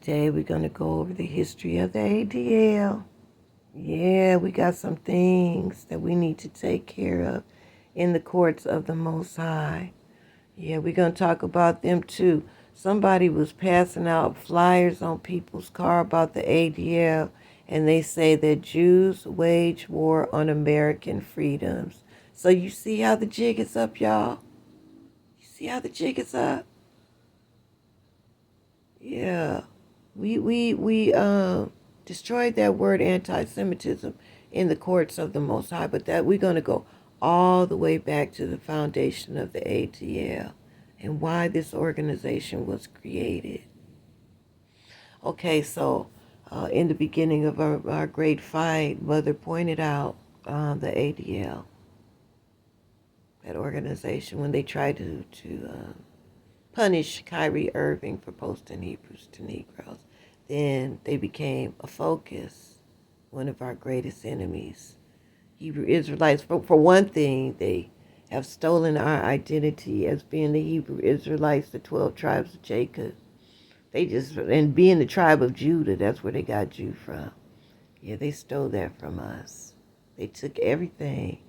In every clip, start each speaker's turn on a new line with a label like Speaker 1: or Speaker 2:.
Speaker 1: Today we're going to go over the history of the ADL. Yeah, we got some things that we need to take care of in the courts of the Most High. Yeah, we're going to talk about them too. Somebody was passing out flyers on people's car about the ADL, and they say that Jews wage war on American freedoms. So you see how the jig is up, y'all? You see how the jig is up? Yeah. We destroyed that word anti-Semitism in the courts of the Most High, but that we're going to go all the way back to the foundation of the ADL and why this organization was created. Okay, so in the beginning of our great fight, Mother pointed out the ADL, that organization, when they tried to punish Kyrie Irving for posting Hebrews to Negroes. Then they became a focus, one of our greatest enemies. Hebrew Israelites, for one thing, they have stolen our identity as being the Hebrew Israelites, the 12 tribes of Jacob. And being the tribe of Judah, that's where they got Jew from. Yeah, they stole that from us. They took everything.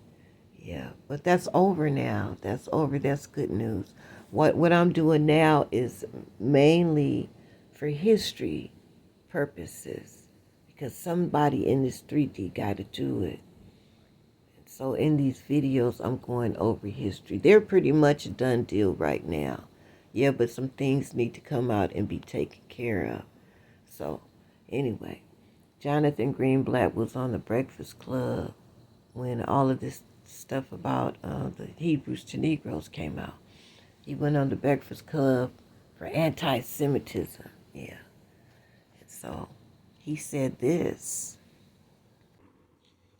Speaker 1: Yeah, but that's over now. That's over. That's good news. What I'm doing now is mainly for history purposes, because somebody in this 3D got to do it. So in these videos, I'm going over history. They're pretty much a done deal right now. Yeah, but some things need to come out and be taken care of. So anyway, Jonathan Greenblatt was on the Breakfast Club when all of this stuff about the Hebrews to Negroes came out. He went on the Breakfast Club for anti-Semitism. Yeah. And so he said this.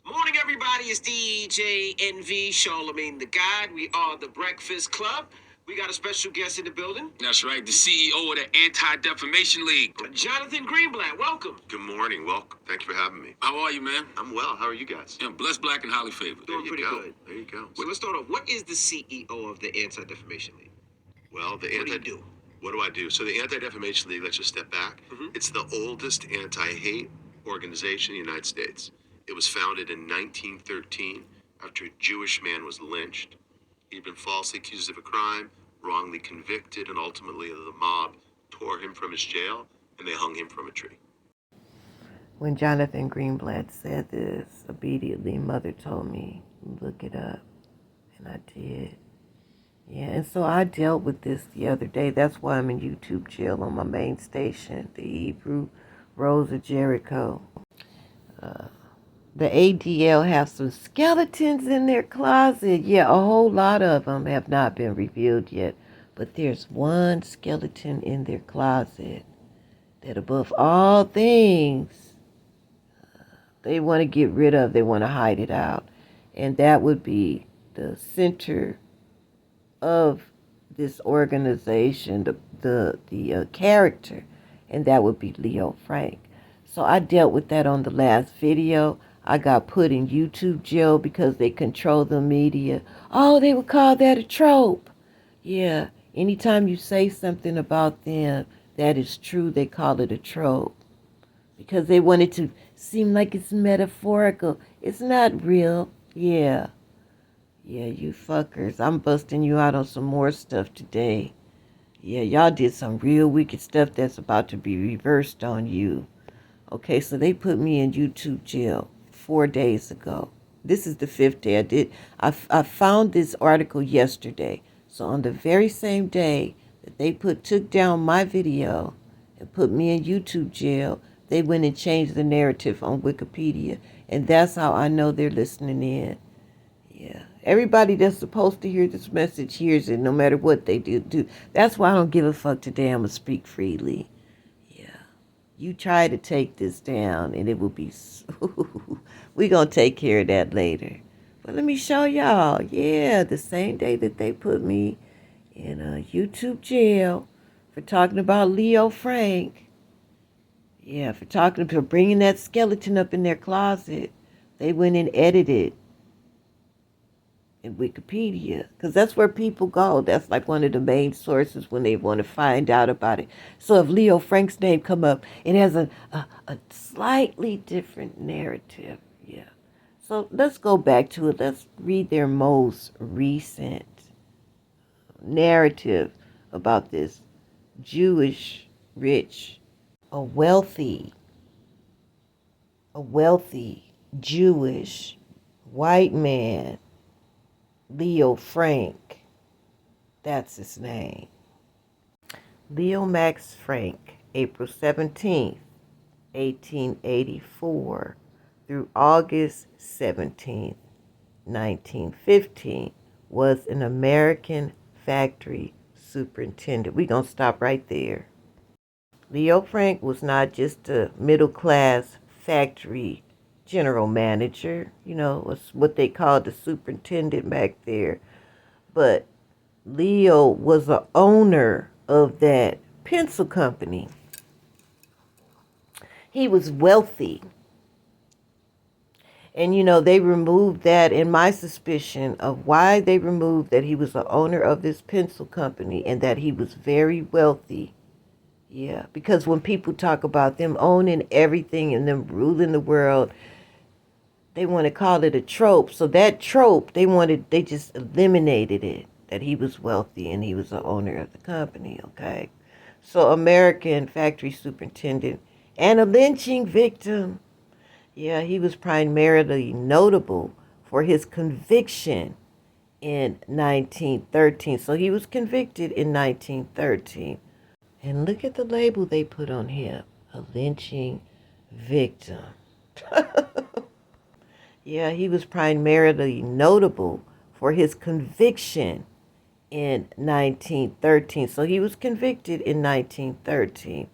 Speaker 2: Morning, everybody. It's DJ NV, Charlemagne the God. We are the Breakfast Club. We got a special guest in the building.
Speaker 3: That's right, the CEO of the Anti-Defamation League.
Speaker 2: Jonathan Greenblatt, welcome.
Speaker 4: Good morning. Welcome. Thank you for having me.
Speaker 3: How are you, man?
Speaker 4: I'm well. How are you guys?
Speaker 3: Yeah, blessed, black, and highly favored.
Speaker 2: Doing pretty good.
Speaker 4: There you go.
Speaker 2: So let's start off. What is the CEO of the Anti-Defamation League?
Speaker 4: Well,
Speaker 2: What do you do?
Speaker 4: What do I do? So the Anti-Defamation League, let's just step back. It's the oldest anti-hate organization in the United States. It was founded in 1913 after a Jewish man was lynched. He'd been falsely accused of a crime, wrongly convicted, and ultimately the mob tore him from his jail and they hung him from a tree.
Speaker 1: When Jonathan Greenblatt said this, obediently Mother told me, look it up. And I did. Yeah, and so I dealt with this the other day. That's why I'm in YouTube jail on my main station, the Hebrew Rose of Jericho. The ADL have some skeletons in their closet. Yeah, a whole lot of them have not been revealed yet. But there's one skeleton in their closet that above all things, they want to get rid of. They want to hide it out. And that would be the center of this organization, the character. And that would be Leo Frank. So I dealt with that on the last video. I got put in YouTube jail because they control the media. Oh, they would call that a trope. Yeah, anytime you say something about them that is true, they call it a trope. Because they want it to seem like it's metaphorical. It's not real. Yeah. Yeah, you fuckers. I'm busting you out on some more stuff today. Yeah, y'all did some real wicked stuff that's about to be reversed on you. Okay, so they put me in YouTube jail 4 days ago. This is the 5th day. I found this article yesterday. So on the very same day that they took down my video and put me in YouTube jail, they went and changed the narrative on Wikipedia. And that's how I know they're listening in. Yeah. Everybody that's supposed to hear this message hears it, no matter what they do. That's why I don't give a fuck today. I'm going to speak freely. You try to take this down, and it will be... We're going to take care of that later. But let me show y'all. Yeah, the same day that they put me in a YouTube jail for talking about Leo Frank. Yeah, for bringing that skeleton up in their closet. They went and edited in Wikipedia, because that's where people go. That's like one of the main sources when they want to find out about it. So if Leo Frank's name come up, it has a slightly different narrative. Yeah. So let's go back to it. Let's read their most recent narrative about this Jewish rich, a wealthy Jewish white man, Leo Frank. That's his name. Leo Max Frank, April 17th, 1884 through August 17th, 1915, was an American factory superintendent. We're going to stop right there. Leo Frank was not just a middle-class factory general manager, was what they called the superintendent back there, but Leo was the owner of that pencil company. He was wealthy. And, they removed that, and my suspicion of why they removed that he was the owner of this pencil company and that he was very wealthy. Yeah, because when people talk about them owning everything and them ruling the world, they want to call it a trope. So that trope, they just eliminated it, that he was wealthy and he was the owner of the company, okay? So American factory superintendent and a lynching victim. Yeah, he was primarily notable for his conviction in 1913. So he was convicted in 1913. And look at the label they put on him, a lynching victim. Yeah, he was primarily notable for his conviction in 1913. So he was convicted in 1913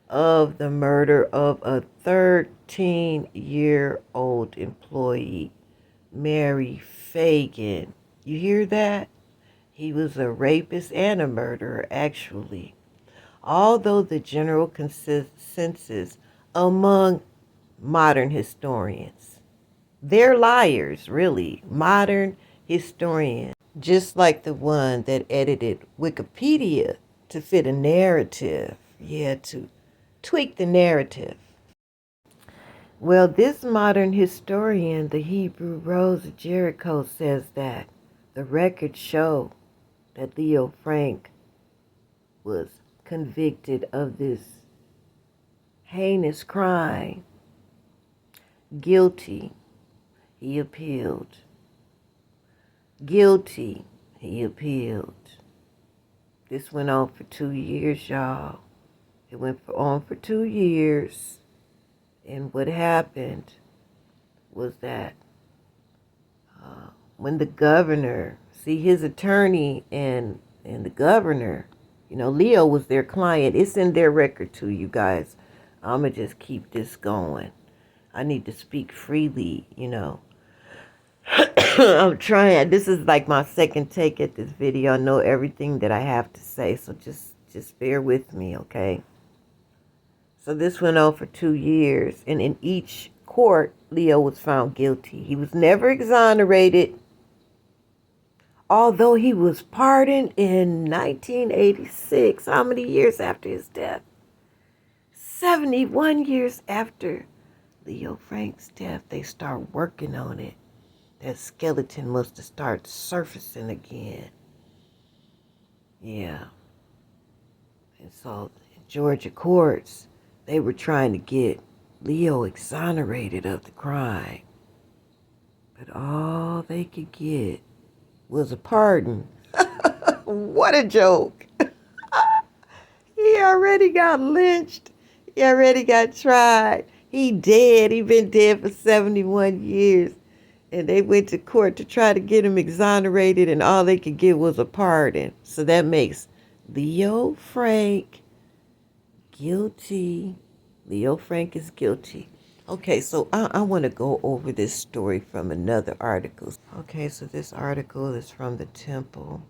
Speaker 1: of the murder of a 13-year-old employee, Mary Fagan. You hear that? He was a rapist and a murderer, actually. Although the general consensus among modern historians, they're liars, really, modern historians, just like the one that edited Wikipedia to fit a narrative, to tweak the narrative. Well, this modern historian, the Hebrew Rose of Jericho, says that the records show that Leo Frank was convicted of this heinous crime. Guilty, he appealed. Guilty, he appealed. This went on for 2 years, y'all. It went on for 2 years. And what happened was that when the governor, his attorney and the governor, Leo was their client. It's in their record too, you guys. I'm going to just keep this going. I need to speak freely, I'm trying. This is like my second take at this video. I know everything that I have to say, so just bear with me, okay? So this went on for 2 years, and in each court, Leo was found guilty. He was never exonerated, although he was pardoned in 1986. How many years after his death? 71 years after Leo Frank's death, they start working on it. That skeleton must have started surfacing again. Yeah. And so in Georgia courts, they were trying to get Leo exonerated of the crime. But all they could get was a pardon. What a joke. He already got lynched. He already got tried. He dead. He been dead for 71 years. And they went to court to try to get him exonerated, and all they could get was a pardon. So that makes Leo Frank guilty. Leo Frank is guilty. Okay, so I want to go over this story from another article. Okay, so this article is from the Temple.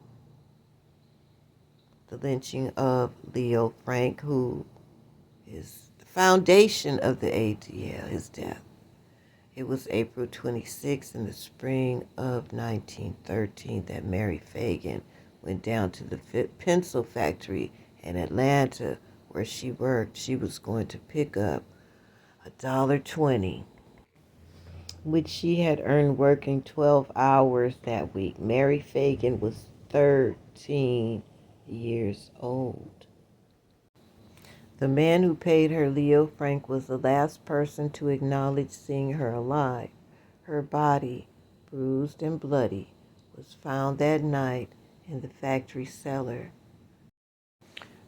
Speaker 1: The lynching of Leo Frank, who is the foundation of the ADL, his death. It was April 26th in the spring of 1913 that Mary Fagan went down to the pencil factory in Atlanta where she worked. She was going to pick up $1.20, which she had earned working 12 hours that week. Mary Fagan was 13 years old. The man who paid her, Leo Frank, was the last person to acknowledge seeing her alive. Her body, bruised and bloody, was found that night in the factory cellar.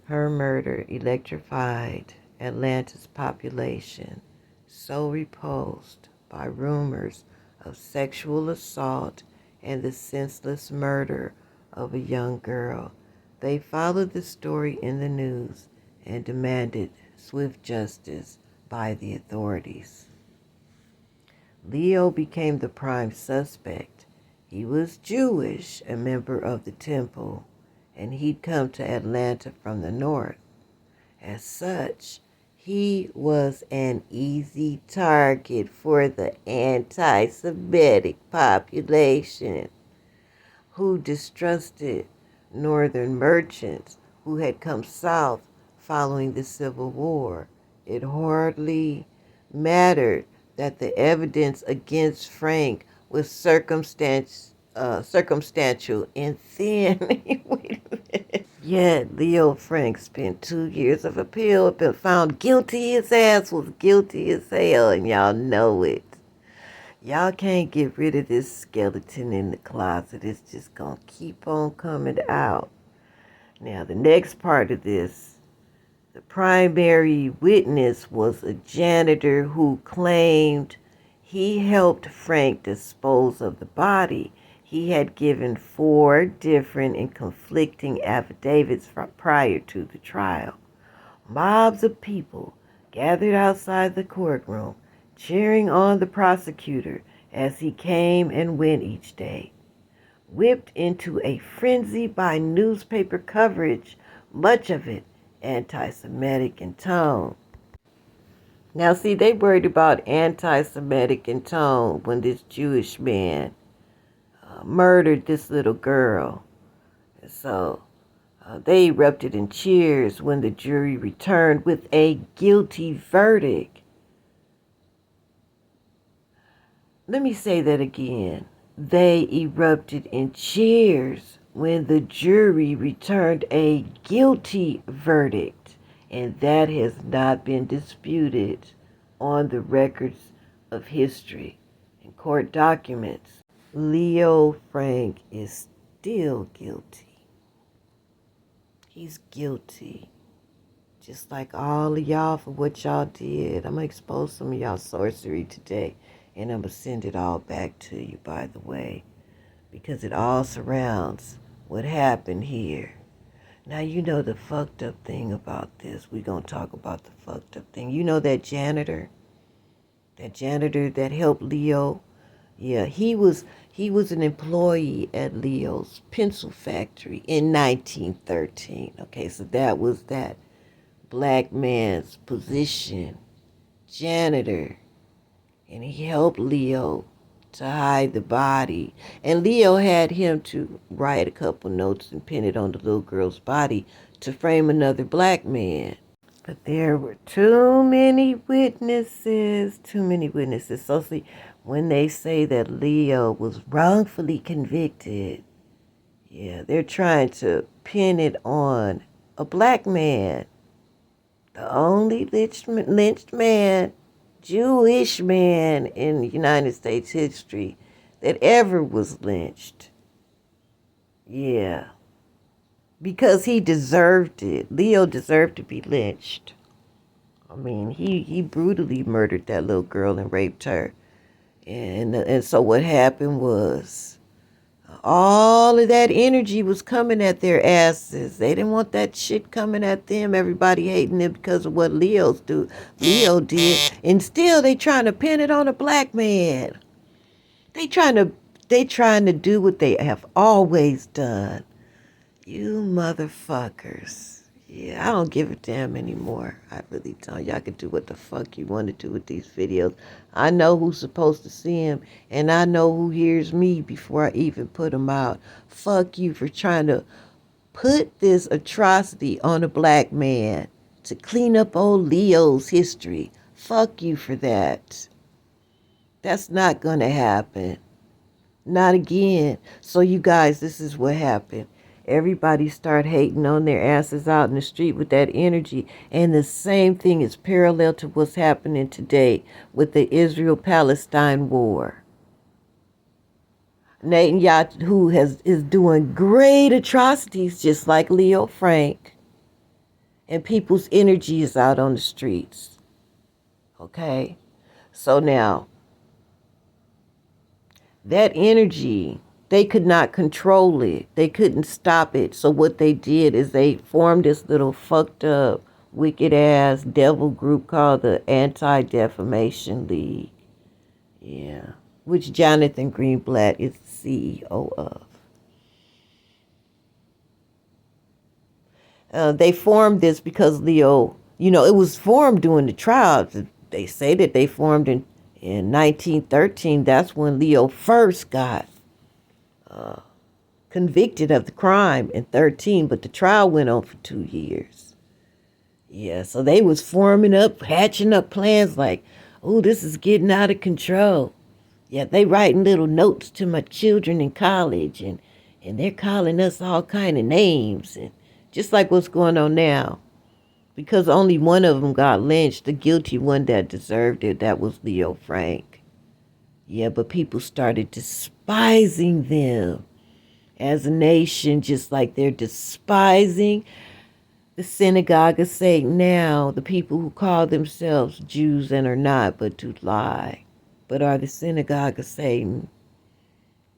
Speaker 1: Her murder electrified Atlanta's population, so repulsed by rumors of sexual assault and the senseless murder of a young girl. They followed the story in the news and demanded swift justice by the authorities. Leo became the prime suspect. He was Jewish, a member of the temple, and he'd come to Atlanta from the north. As such, he was an easy target for the anti-Semitic population, who distrusted northern merchants who had come south following the Civil War. It hardly mattered that the evidence against Frank was circumstantial and thin. Yet Leo Frank spent 2 years of appeal, been found guilty. His ass was guilty as hell, and y'all know it. Y'all can't get rid of this skeleton in the closet. It's just gonna keep on coming out. Now, the next part of this, the primary witness was a janitor who claimed he helped Frank dispose of the body. He had given 4 different and conflicting affidavits prior to the trial. Mobs of people gathered outside the courtroom, cheering on the prosecutor as he came and went each day. Whipped into a frenzy by newspaper coverage, much of it anti-Semitic in tone. Now, see, they worried about anti-Semitic in tone when this Jewish man murdered this little girl. So they erupted in cheers when the jury returned with a guilty verdict. Let me say that again. They erupted in cheers when the jury returned a guilty verdict, and that has not been disputed on the records of history and court documents. Leo Frank is still guilty. He's guilty. Just like all of y'all for what y'all did. I'm going to expose some of y'all sorcery today. And I'm going to send it all back to you, by the way. Because it all surrounds what happened here. Now, you know the fucked up thing about this. We're going to talk about the fucked up thing. You know that janitor? That janitor that helped Leo? Yeah, he was an employee at Leo's pencil factory in 1913. Okay, so that was that black man's position, janitor, and he helped Leo to hide the body. And Leo had him to write a couple notes and pin it on the little girl's body to frame another black man. But there were too many witnesses. So see, when they say that Leo was wrongfully convicted, yeah, they're trying to pin it on a black man. The only lynched man, Jewish man in United States history that ever was lynched. Yeah. Because he deserved it. Leo deserved to be lynched. I mean, he brutally murdered that little girl and raped her. And so what happened was all of that energy was coming at their asses. They didn't want that shit coming at them. Everybody hating them because of what Leo did. And still they trying to pin it on a black man. They trying to do what they have always done. You motherfuckers. Yeah, I don't give a damn anymore. I really don't. Y'all can do what the fuck you want to do with these videos. I know who's supposed to see them, and I know who hears me before I even put them out. Fuck you for trying to put this atrocity on a black man to clean up old Leo's history. Fuck you for that. That's not going to happen. Not again. So you guys, this is what happened. Everybody start hating on their asses out in the street with that energy. And the same thing is parallel to what's happening today with the Israel-Palestine war. Netanyahu is doing great atrocities just like Leo Frank. And people's energy is out on the streets. Okay? So now, that energy, they could not control it. They couldn't stop it. So what they did is they formed this little fucked up, wicked ass devil group called the Anti-Defamation League. Yeah. Which Jonathan Greenblatt is the CEO of. They formed this because Leo, it was formed during the trials. They say that they formed in 1913. That's when Leo first got convicted of the crime in 13, but the trial went on for 2 years. Yeah, so they was forming up, hatching up plans like, oh, this is getting out of control. Yeah, they writing little notes to my children in college, and they're calling us all kind of names, and just like what's going on now. Because only one of them got lynched, the guilty one that deserved it, that was Leo Frank. Yeah, but people started despising them as a nation, just like they're despising the synagogue of Satan now, the people who call themselves Jews and are not, but do lie, but are the synagogue of Satan.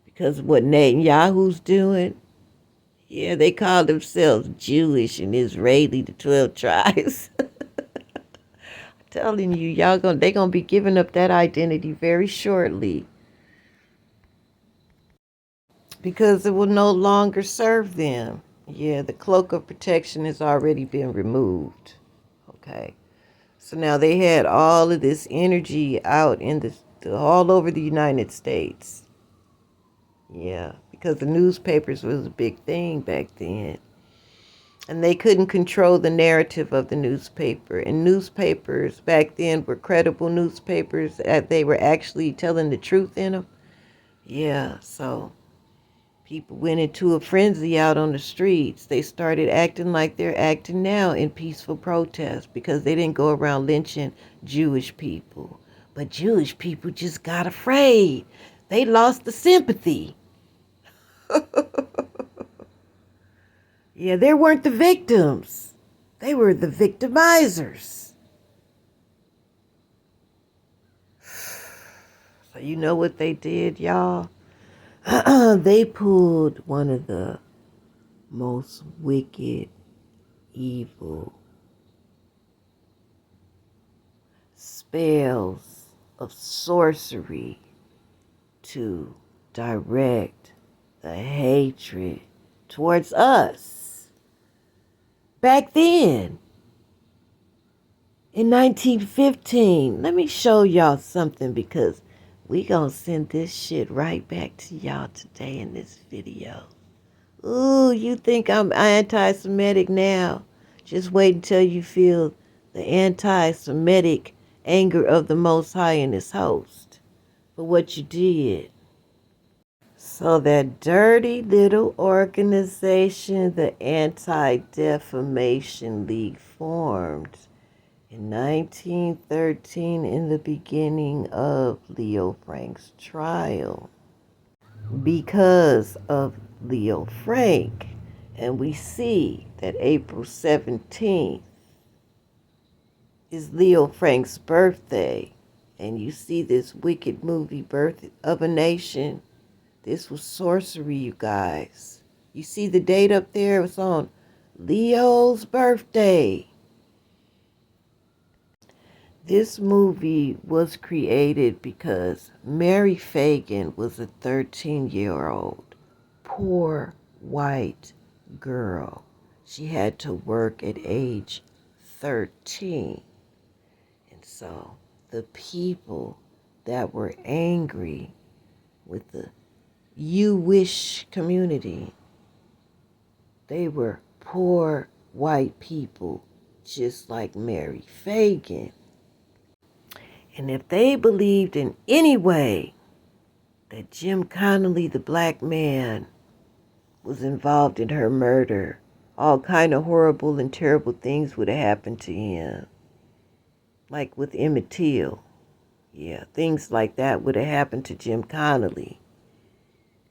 Speaker 1: Because of what Netanyahu's doing, yeah, they call themselves Jewish and Israeli, the 12 tribes. I'm telling you, they gonna be giving up that identity very shortly. Because it will no longer serve them. Yeah, the cloak of protection has already been removed. Okay. So now they had all of this energy out in all over the United States. Yeah, because the newspapers was a big thing back then. And they couldn't control the narrative of the newspaper. And newspapers back then were credible newspapers. They were actually telling the truth in them. Yeah, so people went into a frenzy out on the streets. They started acting like they're acting now in peaceful protest because they didn't go around lynching Jewish people. But Jewish people just got afraid. They lost the sympathy. Yeah, they weren't the victims. They were the victimizers. So you know what they did, y'all? They pulled one of the most wicked, evil spells of sorcery to direct the hatred towards us. Back then, in 1915, let me show y'all something because we gonna send this shit right back to y'all today in this video. Ooh, you think I'm anti-Semitic now? Just wait until you feel the anti-Semitic anger of the Most High and His host for what you did. So that dirty little organization, the Anti-Defamation League, formed in 1913 in the beginning of Leo Frank's trial. Because of Leo Frank. And we see that April 17th is Leo Frank's birthday. And you see this wicked movie, Birth of a Nation. This was sorcery, you guys. You see the date up there? It was on Leo's birthday. This movie was created because Mary Fagan was a 13-year-old poor white girl. She had to work at age 13. And so the people that were angry with the You Wish community, they were poor white people just like Mary Fagan. And if they believed in any way that Jim Connolly, the black man, was involved in her murder, all kind of horrible and terrible things would have happened to him. Like with Emmett Till. Yeah, things like that would have happened to Jim Connolly.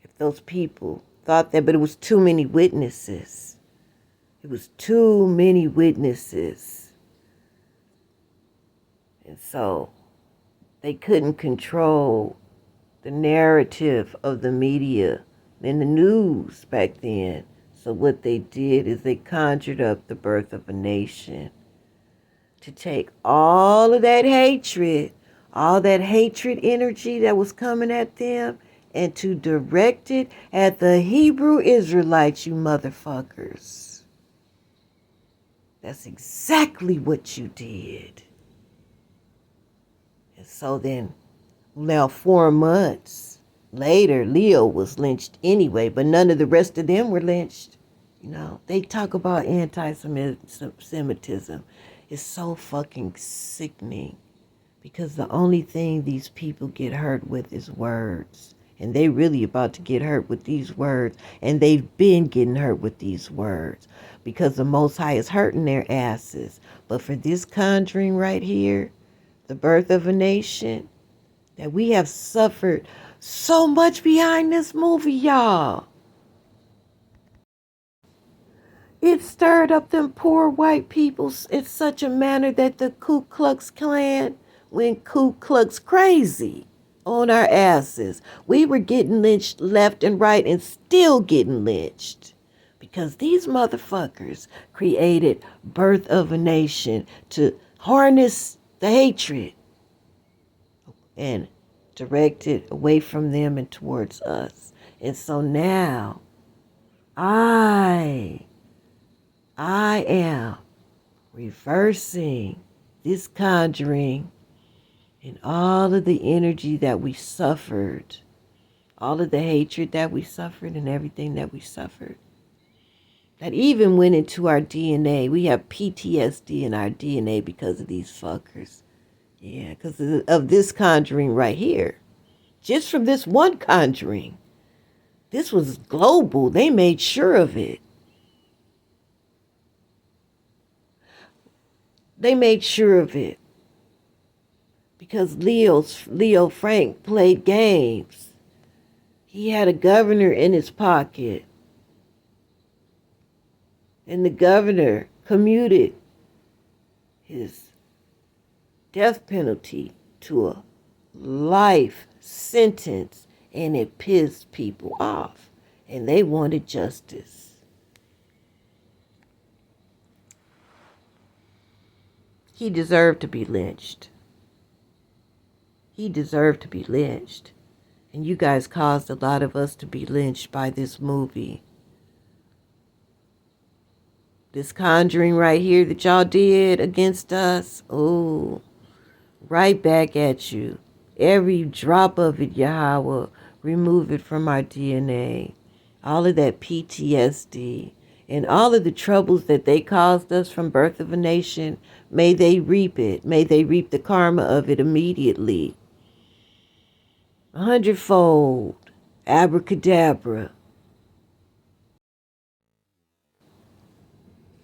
Speaker 1: If those people thought that, but it was too many witnesses. It was too many witnesses. And so they couldn't control the narrative of the media and the news back then. So what they did is they conjured up the birth of a nation to take all of that hatred, all that hatred energy that was coming at them, and to direct it at the Hebrew Israelites, you motherfuckers. That's exactly what you did. And so then, now 4 months later, Leo was lynched anyway, but none of the rest of them were lynched. You know, they talk about anti-Semitism. It's so fucking sickening because the only thing these people get hurt with is words. And they really about to get hurt with these words. And they've been getting hurt with these words because the Most High is hurting their asses. But for this conjuring right here, the birth of a nation, that we have suffered so much behind this movie, y'all. It stirred up them poor white people in such a manner that the Ku Klux Klan went Ku Klux crazy on our asses. We were getting lynched left and right and still getting lynched because these motherfuckers created Birth of a Nation to harness the hatred and direct it away from them and towards us. And so now I am reversing this conjuring and all of the energy that we suffered, all of the hatred that we suffered and everything that we suffered. That even went into our DNA. We have PTSD in our DNA because of these fuckers. Yeah, because of this conjuring right here. Just from this one conjuring. This was global. They made sure of it. They made sure of it. Because Leo Frank played games. He had a governor in his pocket. And the governor commuted his death penalty to a life sentence. And it pissed people off. And they wanted justice. He deserved to be lynched. He deserved to be lynched. And you guys caused a lot of us to be lynched by this movie. This conjuring right here that y'all did against us. Oh, right back at you. Every drop of it, Yahweh, remove it from our DNA. All of that PTSD and all of the troubles that they caused us from Birth of a Nation, may they reap it. May they reap the karma of it immediately. 100-fold. Abracadabra.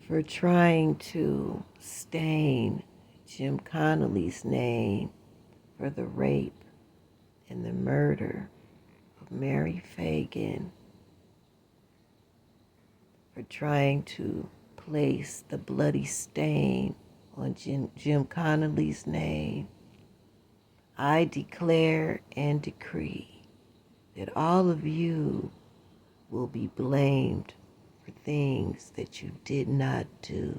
Speaker 1: For trying to stain Jim Connolly's name for the rape and the murder of Mary Fagan. For trying to place the bloody stain on Jim Connolly's name. I declare and decree that all of you will be blamed for things that you did not do,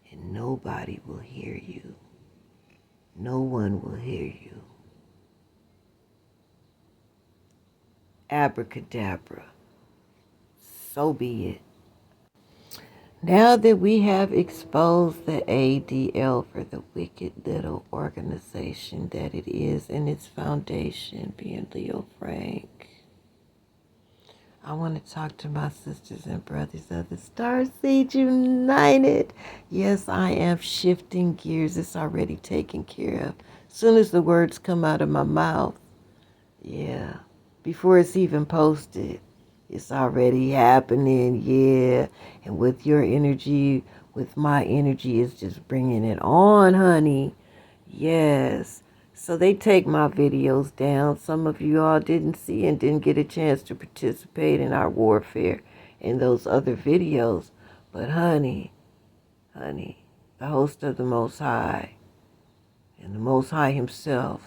Speaker 1: and nobody will hear you. No one will hear you. Abracadabra. So be it. Now that we have exposed the ADL for the wicked little organization that it is in its foundation, being Leo Frank, I want to talk to my sisters and brothers of the Starseed United. Yes, I am shifting gears. It's already taken care of. As soon as the words come out of my mouth, yeah, before it's even posted, it's already happening, yeah. And with your energy, with my energy, it's just bringing it on, honey. Yes. So they take my videos down. Some of you all didn't see and didn't get a chance to participate in our warfare in those other videos. But honey, the host of the Most High and the Most High himself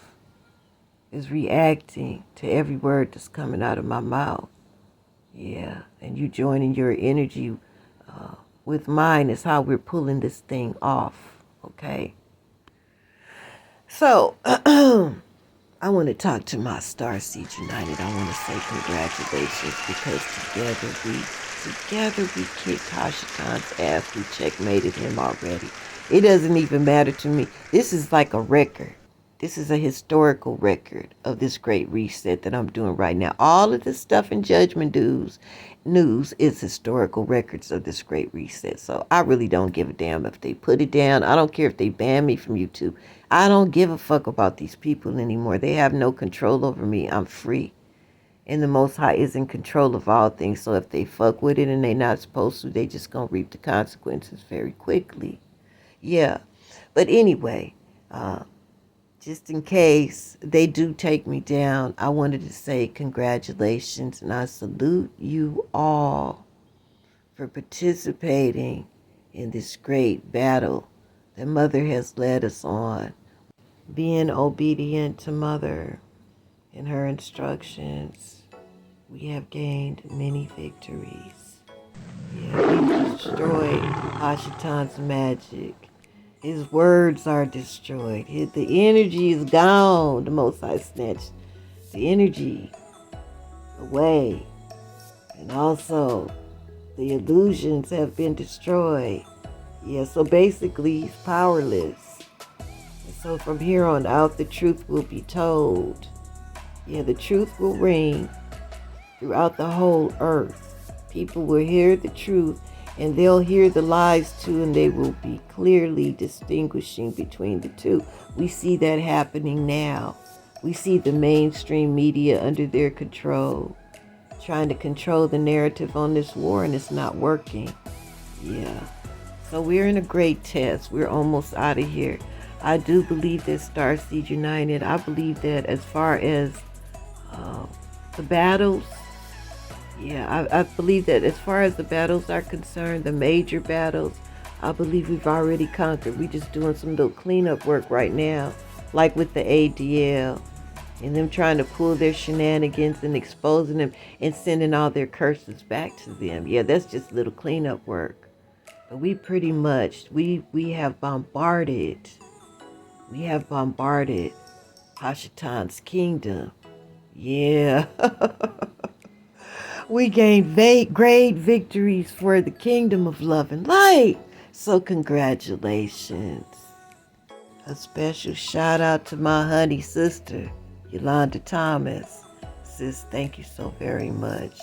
Speaker 1: is reacting to every word that's coming out of my mouth. Yeah, and you joining your energy with mine is how we're pulling this thing off, okay? So, I want to talk to my Starseed United. I want to say congratulations because together we kicked Hashatan's ass. We checkmated him already. It doesn't even matter to me. This is like a record. This is a historical record of this great reset that I'm doing right now. All of this stuff in Judgment News is historical records of this great reset. So I really don't give a damn if they put it down. I don't care if they ban me from YouTube. I don't give a fuck about these people anymore. They have no control over me. I'm free. And the Most High is in control of all things. So if they fuck with it and they not supposed to, they just gonna reap the consequences very quickly. Yeah. But anyway, just in case they do take me down, I wanted to say congratulations and I salute you all for participating in this great battle that Mother has led us on. Being obedient to Mother and her instructions, we have gained many victories. Yeah, we destroyed Hashatan's magic. His words are destroyed. The energy is gone. The Most High snatched the energy away. And also, the illusions have been destroyed. Yeah, so basically, he's powerless. And so from here on out, the truth will be told. Yeah, the truth will ring throughout the whole earth. People will hear the truth and they'll hear the lies too, and they will be clearly distinguishing between the two. We see that happening now. We see the mainstream media under their control, trying to control the narrative on this war, and it's not working. Yeah. So we're in a great test. We're almost out of here. I do believe that Starseed United, I believe that as far as the battles, yeah, I believe that as far as the battles are concerned, the major battles, I believe we've already conquered. We're just doing some little cleanup work right now, like with the ADL, and them trying to pull their shenanigans and exposing them and sending all their curses back to them. Yeah, that's just little cleanup work. But we pretty much, we have bombarded Hashatan's kingdom. Yeah. We gained great victories for the kingdom of love and light. So congratulations. A special shout out to my honey sister, Yolanda Thomas. Sis, thank you so very much.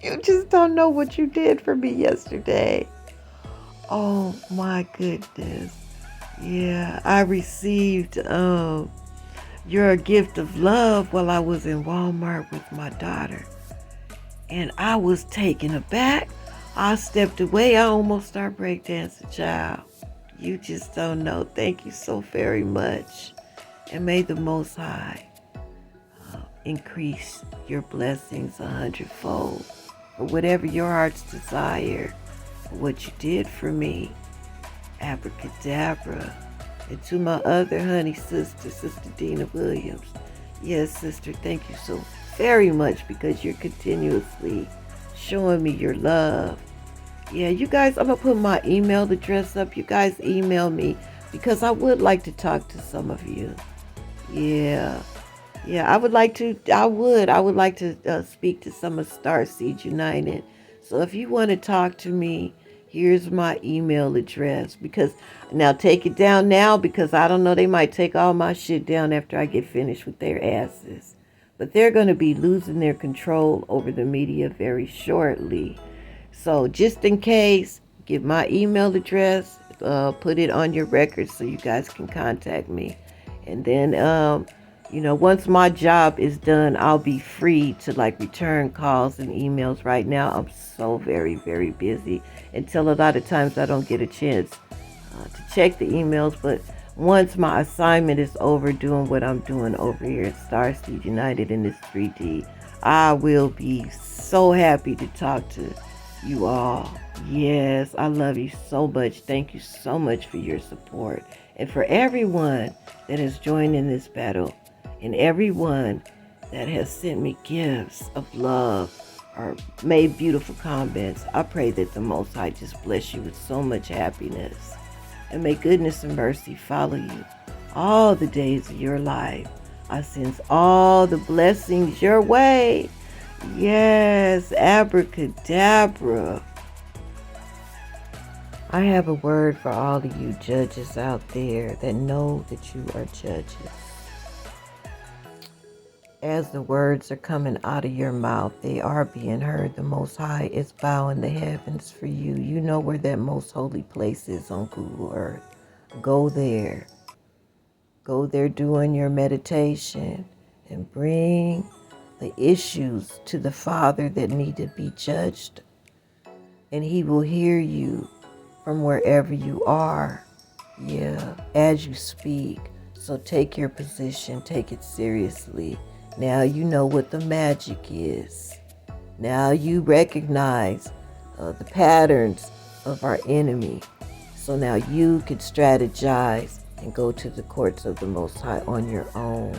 Speaker 1: You just don't know what you did for me yesterday. Oh my goodness. Yeah, I received your gift of love while I was in Walmart with my daughter. And I was taken aback. I stepped away. I almost started breakdancing, child. You just don't know. Thank you so very much. And may the Most High increase your blessings 100-fold for whatever your heart's desire, for what you did for me. Abracadabra. And to my other honey sister, Sister Dina Williams. Yes, sister, thank you so very much because you're continuously showing me your love. Yeah, you guys, I'm going to put my email address up. You guys email me because I would like to talk to some of you. Yeah, I would like to speak to some of Starseed United So if you want to talk to me, here's my email address. Because now take it down now, because I don't know, they might take all my shit down after I get finished with their asses. But they're going to be losing their control over the media very shortly. So just in case, give my email address, put it on your records so you guys can contact me. And then, once my job is done, I'll be free to return calls and emails. Right now, I'm so very, very busy until a lot of times I don't get a chance to check the emails. But once my assignment is over doing what I'm doing over here at Starseed United in this 3D, I will be so happy to talk to you all. Yes, I love you so much. Thank you so much for your support. And for everyone that has joined in this battle, and everyone that has sent me gifts of love or made beautiful comments, I pray that the Most High just bless you with so much happiness. And may goodness and mercy follow you all the days of your life. I send all the blessings your way. Yes, abracadabra. I have a word for all of you judges out there that know that you are judges. As the words are coming out of your mouth, they are being heard. The Most High is bowing the heavens for you. You know where that most holy place is on Google Earth. Go there. Go there doing your meditation and bring the issues to the Father that need to be judged. And He will hear you from wherever you are. Yeah, as you speak. So take your position, take it seriously. Now you know what the magic is. Now you recognize the patterns of our enemy. So now you can strategize and go to the courts of the Most High on your own.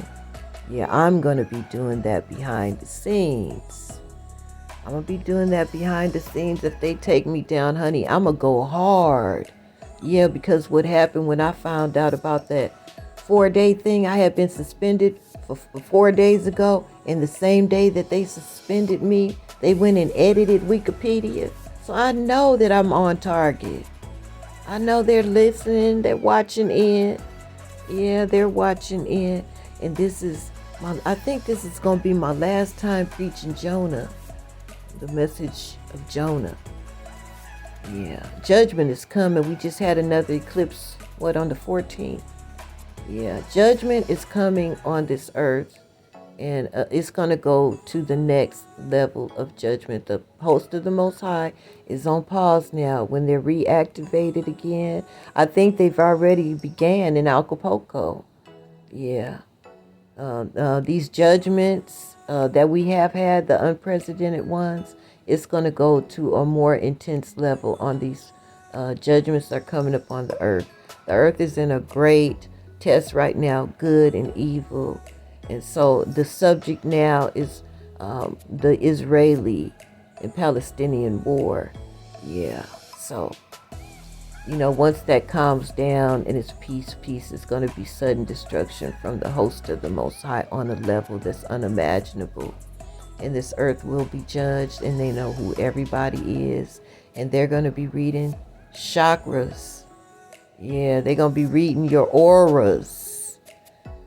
Speaker 1: Yeah, I'm going to be doing that behind the scenes. I'm going to be doing that behind the scenes. If they take me down, honey, I'm going to go hard. Yeah, because what happened when I found out about that 4-day thing, I had been suspended for 4 days ago, and the same day that they suspended me, they went and edited Wikipedia. So I know that I'm on target. I know they're listening, they're watching in. Yeah, they're watching in. And I think this is going to be my last time preaching Jonah, the message of Jonah. Yeah, judgment is coming. We just had another eclipse, on the 14th? Yeah, judgment is coming on this earth, and it's going to go to the next level of judgment. The host of the Most High is on pause now. When they're reactivated again, I think they've already began in Acapulco. Yeah. These judgments that we have had, the unprecedented ones, it's going to go to a more intense level on these judgments that are coming upon the earth. The earth is in a great test right now, good and evil. And so the subject now is the Israeli and Palestinian war. Yeah, so once that calms down and it's peace, it's going to be sudden destruction from the host of the Most High on a level that's unimaginable. And this earth will be judged, and they know who everybody is. And they're going to be reading chakras. Yeah, they're going to be reading your auras.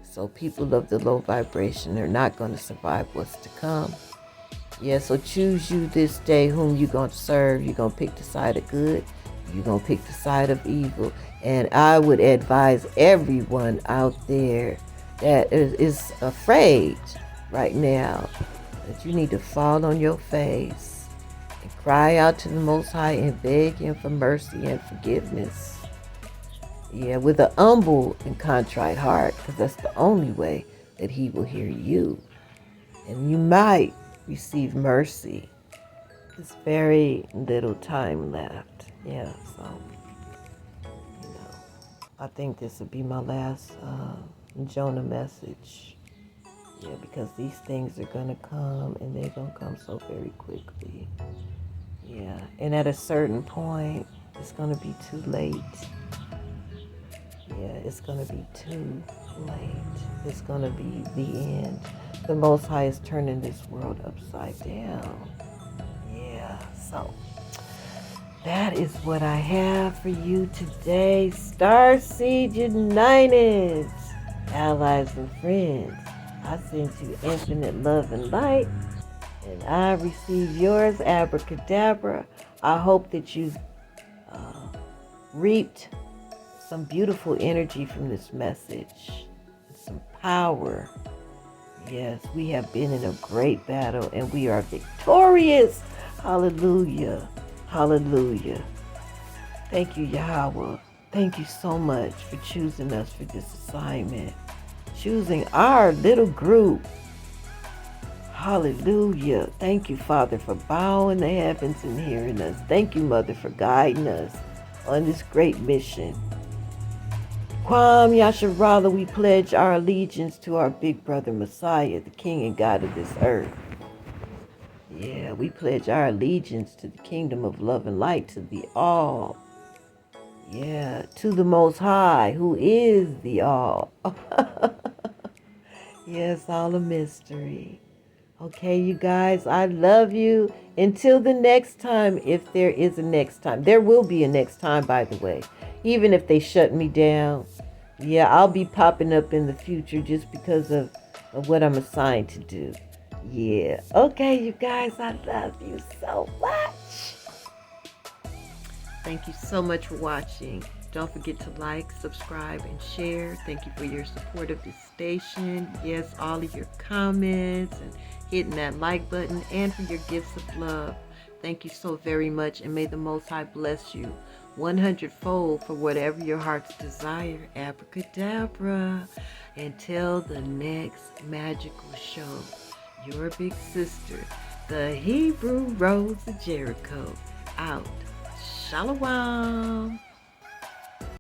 Speaker 1: So people of the low vibration are not going to survive what's to come. Yeah, so choose you this day whom you're going to serve. You're going to pick the side of good. You're going to pick the side of evil. And I would advise everyone out there that is afraid right now that you need to fall on your face and cry out to the Most High and beg Him for mercy and forgiveness. Yeah, with an humble and contrite heart, because that's the only way that He will hear you. And you might receive mercy. There's very little time left. Yeah, so, I think this will be my last Jonah message. Yeah, because these things are going to come, and they're going to come so very quickly. Yeah, and at a certain point, it's going to be too late. Yeah, it's going to be too late. It's going to be the end. The Most High is turning this world upside down. Yeah, So that is what I have for you today. Starseed United, allies and friends. I send you infinite love and light, and I receive yours, abracadabra. I hope that you reaped some beautiful energy from this message, some power. Yes, we have been in a great battle and we are victorious. Hallelujah. Hallelujah. Thank you, Yahweh. Thank you so much for choosing us for this assignment, choosing our little group. Hallelujah. Thank you, Father, for bowing the heavens and hearing us. Thank you, Mother, for guiding us on this great mission. Kwam Yasharala, we pledge our allegiance to our big brother Messiah, the King and God of this earth. Yeah, we pledge our allegiance to the kingdom of love and light, to the all. Yeah, to the Most High, who is the all. Yes, all a mystery. Okay, you guys, I love you. Until the next time, if there is a next time. There will be a next time, by the way. Even if they shut me down. Yeah, I'll be popping up in the future just because of what I'm assigned to do. Yeah. Okay, you guys, I love you so much. Thank you so much for watching. Don't forget to like, subscribe, and share. Thank you for your support of this station. Yes, all of your comments and hitting that like button, and for your gifts of love. Thank you so very much, and may the Most High bless you 100-fold for whatever your heart's desire. Abracadabra. Until the next magical show, your big sister, the Hebrew Rose of Jericho, out. Shalom.